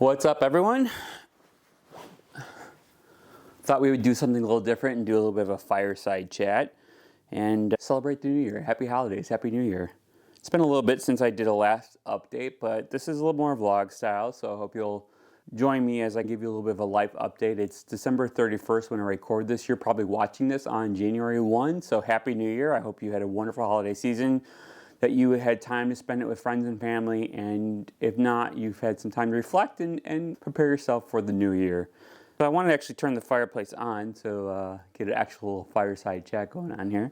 What's up, everyone? Thought we would do something a little different and do a little bit of a fireside chat and celebrate the new year. Happy holidays, happy new year. It's been a little bit since I did a last update, but this is a little more vlog style, so I hope you'll join me as I give you a little bit of a life update. It's December 31st when I record this. You're probably watching this on January 1, so happy new year. I hope you had a wonderful holiday season, that you had time to spend it with friends and family, and if not, you've had some time to reflect and prepare yourself for the new year. So I wanted to actually turn the fireplace on to get an actual fireside chat going on here.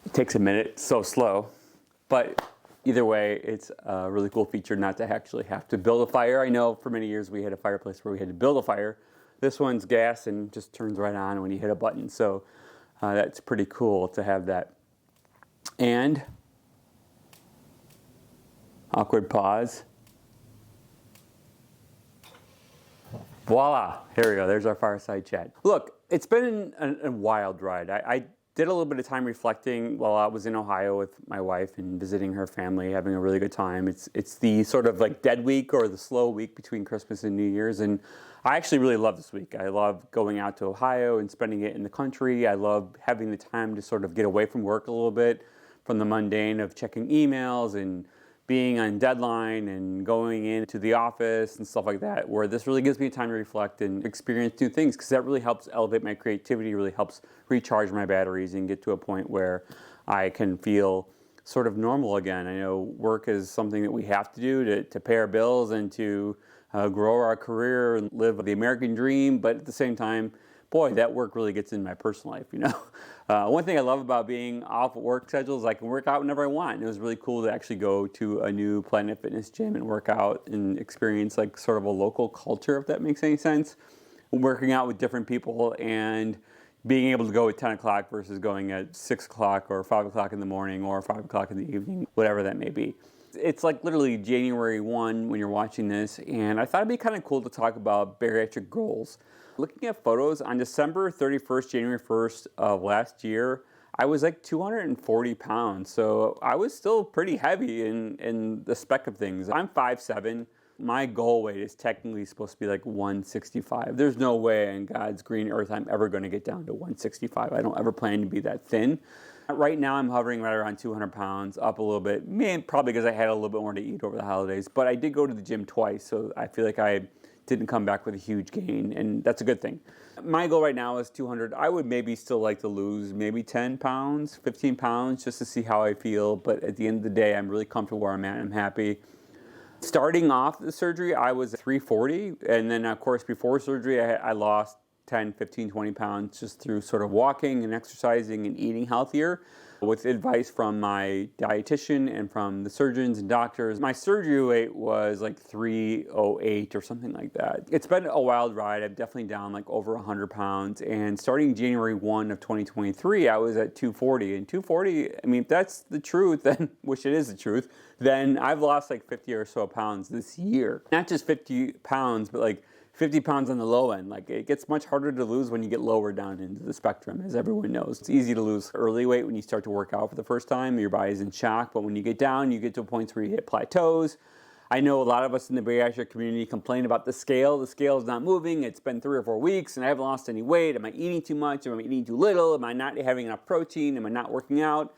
It takes a minute, it's so slow, but either way, it's a really cool feature not to actually have to build a fire. I know for many years we had a fireplace where we had to build a fire. This one's gas and just turns right on when you hit a button, so that's pretty cool to have that. And awkward pause. Voila, here we go, there's our fireside chat. Look, it's been a wild ride. I did a little bit of time reflecting while I was in Ohio with my wife and visiting her family, having a really good time. It's the sort of like dead week or the slow week between Christmas and New Year's, and I actually really love this week. I love going out to Ohio and spending it in the country. I love having the time to sort of get away from work a little bit, from the mundane of checking emails and being on deadline and going into the office and stuff like that, where this really gives me time to reflect and experience new things, because that really helps elevate my creativity, really helps recharge my batteries and get to a point where I can feel sort of normal again. I know work is something that we have to do to pay our bills and to grow our career and live the American dream, but at the same time, boy, that work really gets in my personal life, you know. One thing I love about being off work schedule is I can work out whenever I want. And it was really cool to actually go to a new Planet Fitness gym and work out and experience like sort of a local culture, if that makes any sense. Working out with different people and being able to go at 10 o'clock versus going at 6 o'clock or 5 o'clock in the morning or 5 o'clock in the evening, whatever that may be. It's like literally January 1 when you're watching this, and I thought it'd be kind of cool to talk about bariatric goals. Looking at photos, on December 31st, January 1st of last year, I was like 240 pounds, so I was still pretty heavy in the spec of things. I'm 5'7". My goal weight is technically supposed to be like 165. There's no way in God's green earth I'm ever going to get down to 165. I don't ever plan to be that thin. Right now I'm hovering right around 200 pounds, up a little bit, probably because I had a little bit more to eat over the holidays, but I did go to the gym twice, so I feel like I didn't come back with a huge gain, and that's a good thing. My goal right now is 200. I would maybe still like to lose maybe 10 pounds, 15 pounds, just to see how I feel, but at the end of the day, I'm really comfortable where I'm at, I'm happy. Starting off the surgery, I was 340, and then of course before surgery, I lost 10, 15, 20 pounds just through sort of walking and exercising and eating healthier. With advice from my dietitian and from the surgeons and doctors, my surgery weight was like 308 or something like that. It's been a wild ride. I'm definitely down like over 100 pounds. And starting January 1 of 2023, I was at 240. And 240, I mean, if that's the truth, then, which it is the truth, then I've lost like 50 or so pounds this year. Not just 50 pounds, but like 50 pounds on the low end. Like, it gets much harder to lose when you get lower down into the spectrum, as everyone knows. It's easy to lose early weight when you start to work out for the first time. Your body's in shock, but when you get down, you get to points where you hit plateaus. I know a lot of us in the bariatric community complain about the scale. The scale is not moving. It's been 3 or 4 weeks and I haven't lost any weight. Am I eating too much? Am I eating too little? Am I not having enough protein? Am I not working out?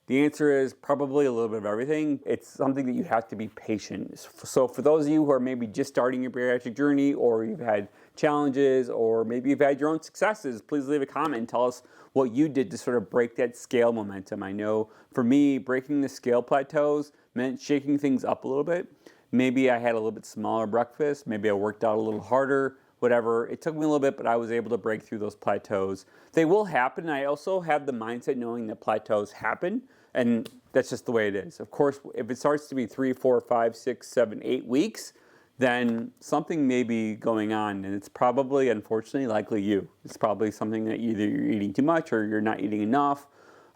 The answer is probably a little bit of everything. It's something that you have to be patient. So for those of you who are maybe just starting your bariatric journey, or you've had challenges, or maybe you've had your own successes, please leave a comment and tell us what you did to sort of break that scale momentum. I know for me, breaking the scale plateaus meant shaking things up a little bit. Maybe I had a little bit smaller breakfast. Maybe I worked out a little harder. Whatever. It took me a little bit, but I was able to break through those plateaus. They will happen. I also have the mindset knowing that plateaus happen, and that's just the way it is. Of course, if it starts to be 3, 4, 5, 6, 7, 8 weeks, then something may be going on, and it's probably, unfortunately, likely you. It's probably something that either you're eating too much or you're not eating enough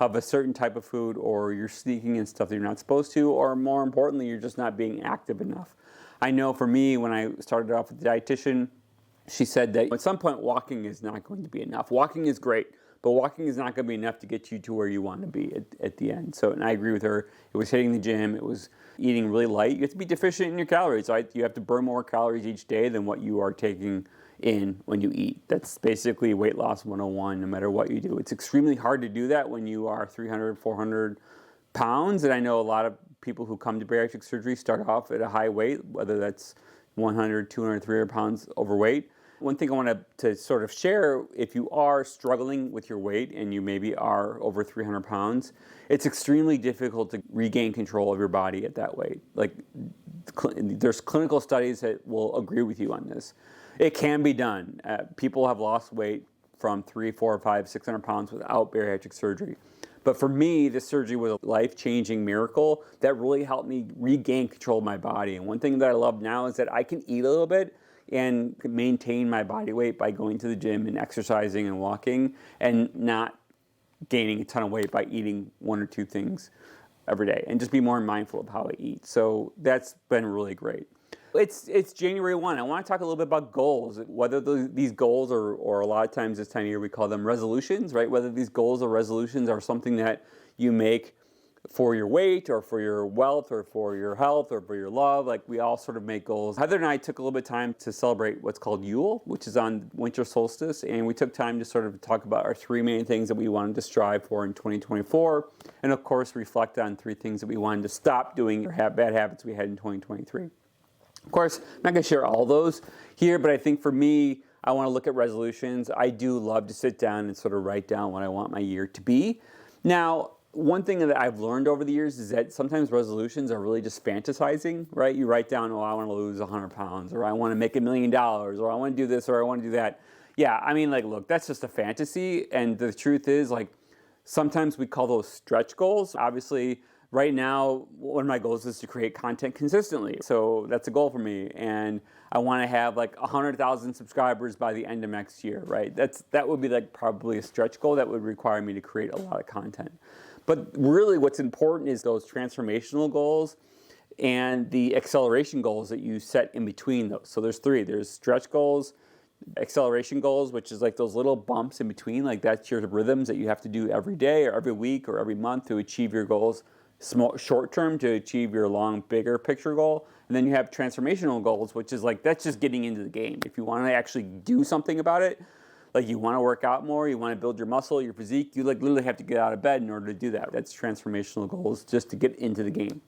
of a certain type of food, or you're sneaking in stuff that you're not supposed to, or more importantly, you're just not being active enough. I know for me, when I started off with the dietitian, she said that at some point walking is not going to be enough. Walking is great, but walking is not going to be enough to get you to where you want to be at the end. So, and I agree with her. It was hitting the gym. It was eating really light. You have to be deficient in your calories, right? You have to burn more calories each day than what you are taking in when you eat. That's basically weight loss 101, no matter what you do. It's extremely hard to do that when you are 300, 400 pounds. And I know a lot of people who come to bariatric surgery start off at a high weight, whether that's 100, 200, 300 pounds overweight. One thing I want to sort of share, if you are struggling with your weight and you maybe are over 300 pounds, it's extremely difficult to regain control of your body at that weight. Like, there's clinical studies that will agree with you on this. It can be done. People have lost weight from 3, 4, 5, 600 pounds without bariatric surgery. But for me, this surgery was a life-changing miracle that really helped me regain control of my body. And one thing that I love now is that I can eat a little bit and maintain my body weight by going to the gym and exercising and walking, and not gaining a ton of weight by eating 1 or 2 things every day, and just be more mindful of how I eat. So that's been really great. It's January 1. I want to talk a little bit about goals, whether these goals or a lot of times this time of year we call them resolutions, right? Whether these goals or resolutions are something that you make for your weight or for your wealth or for your health or for your love. Like, we all sort of make goals. Heather and I took a little bit of time to celebrate what's called Yule, which is on winter solstice, and we took time to sort of talk about our 3 main things that we wanted to strive for in 2024, and of course reflect on 3 things that we wanted to stop doing or have bad habits we had in 2023. Of course, I'm not going to share all those here, but I think for me, I want to look at resolutions. I do love to sit down and sort of write down what I want my year to be. Now, one thing that I've learned over the years is that sometimes resolutions are really just fantasizing, right? You write down, oh, I want to lose 100 pounds, or I want to make $1 million, or I want to do this, or I want to do that. Yeah, I mean, like, look, that's just a fantasy. And the truth is, like, sometimes we call those stretch goals. Obviously, right now, one of my goals is to create content consistently. So that's a goal for me. And I want to have like 100,000 subscribers by the end of next year, right? That would be like probably a stretch goal that would require me to create a lot of content. But really what's important is those transformational goals and the acceleration goals that you set in between those. So there's 3. There's stretch goals, acceleration goals, which is like those little bumps in between. Like, that's your rhythms that you have to do every day or every week or every month to achieve your goals. Small, short term to achieve your long, bigger picture goal. And then you have transformational goals, which is like, that's just getting into the game. If you want to actually do something about it, like you want to work out more, you want to build your muscle, your physique, you like literally have to get out of bed in order to do that. That's transformational goals, just to get into the game.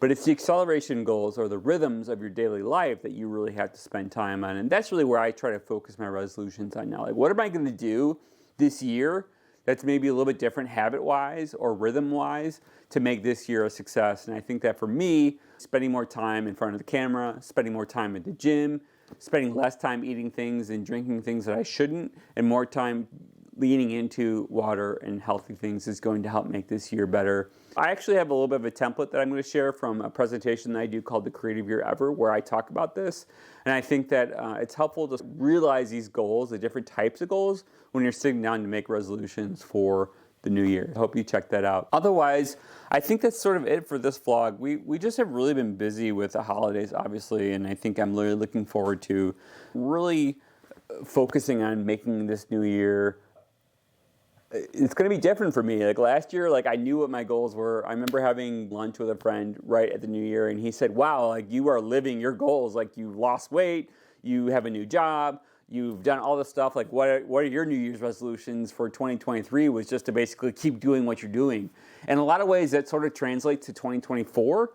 But it's the acceleration goals or the rhythms of your daily life that you really have to spend time on. And that's really where I try to focus my resolutions on now. Like, what am I going to do this year that's maybe a little bit different habit-wise or rhythm-wise to make this year a success? And I think that for me, spending more time in front of the camera, spending more time at the gym, spending less time eating things and drinking things that I shouldn't, and more time leaning into water and healthy things is going to help make this year better. I actually have a little bit of a template that I'm going to share from a presentation that I do called The Creative Year Ever, where I talk about this. And I think that it's helpful to realize these goals, the different types of goals, when you're sitting down to make resolutions for the new year. I hope you check that out. Otherwise, I think that's sort of it for this vlog. We just have really been busy with the holidays, obviously, and I think I'm really looking forward to really focusing on making this new year. It's going to be different for me. Like, last year, like, I knew what my goals were. I remember having lunch with a friend right at the new year, and he said, wow, like, you are living your goals. Like, you lost weight, you have a new job, you've done all this stuff. Like, what are your New Year's resolutions for 2023? Was just to basically keep doing what you're doing. And in a lot of ways, that sort of translates to 2024,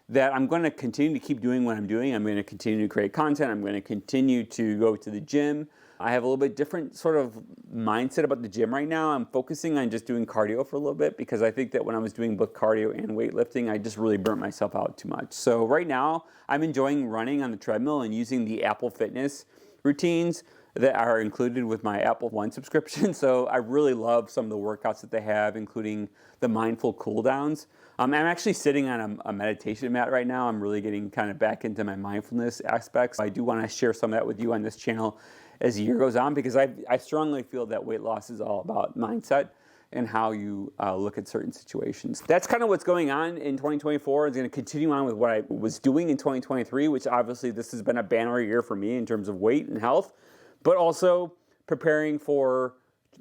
that I'm going to continue to keep doing what I'm doing. I'm going to continue to create content. I'm going to continue to go to the gym. I have a little bit different sort of mindset about the gym right now. I'm focusing on just doing cardio for a little bit, because I think that when I was doing both cardio and weightlifting, I just really burnt myself out too much. So right now, I'm enjoying running on the treadmill and using the Apple Fitness routines that are included with my Apple One subscription. So I really love some of the workouts that they have, including the mindful cool downs. I'm actually sitting on a meditation mat right now. I'm really getting kind of back into my mindfulness aspects. I do want to share some of that with you on this channel as the year goes on, because I strongly feel that weight loss is all about mindset and how you look at certain situations. That's kind of what's going on in 2024. It's going to continue on with what I was doing in 2023, which obviously this has been a banner year for me in terms of weight and health, but also preparing for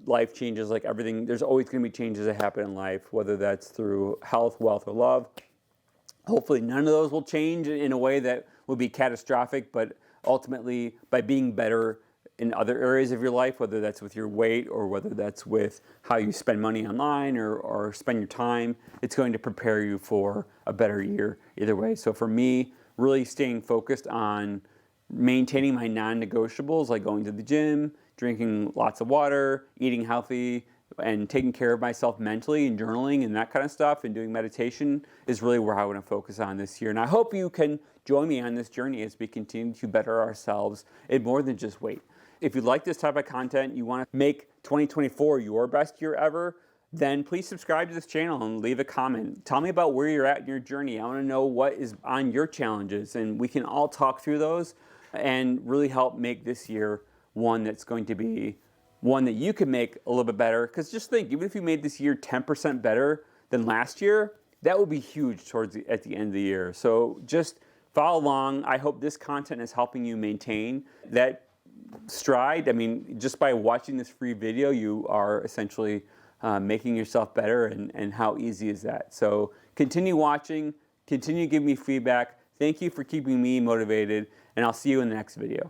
life changes, like everything, there's always going to be changes that happen in life, whether that's through health, wealth, or love. Hopefully none of those will change in a way that will be catastrophic, but ultimately by being better in other areas of your life, whether that's with your weight or whether that's with how you spend money online or spend your time, it's going to prepare you for a better year either way. So for me, really staying focused on maintaining my non-negotiables, like going to the gym, drinking lots of water, eating healthy, and taking care of myself mentally and journaling and that kind of stuff and doing meditation is really where I want to focus on this year. And I hope you can join me on this journey as we continue to better ourselves in more than just weight. If you like this type of content, you want to make 2024 your best year ever, then please subscribe to this channel and leave a comment. Tell me about where you're at in your journey. I want to know what is on your challenges, and we can all talk through those and really help make this year one that's going to be one that you can make a little bit better. Because just think, even if you made this year 10% better than last year, that would be huge at the end of the year. So just follow along. I hope this content is helping you maintain that stride. I mean, just by watching this free video, you are essentially making yourself better, and how easy is that? So continue watching, continue to give me feedback. Thank you for keeping me motivated, and I'll see you in the next video.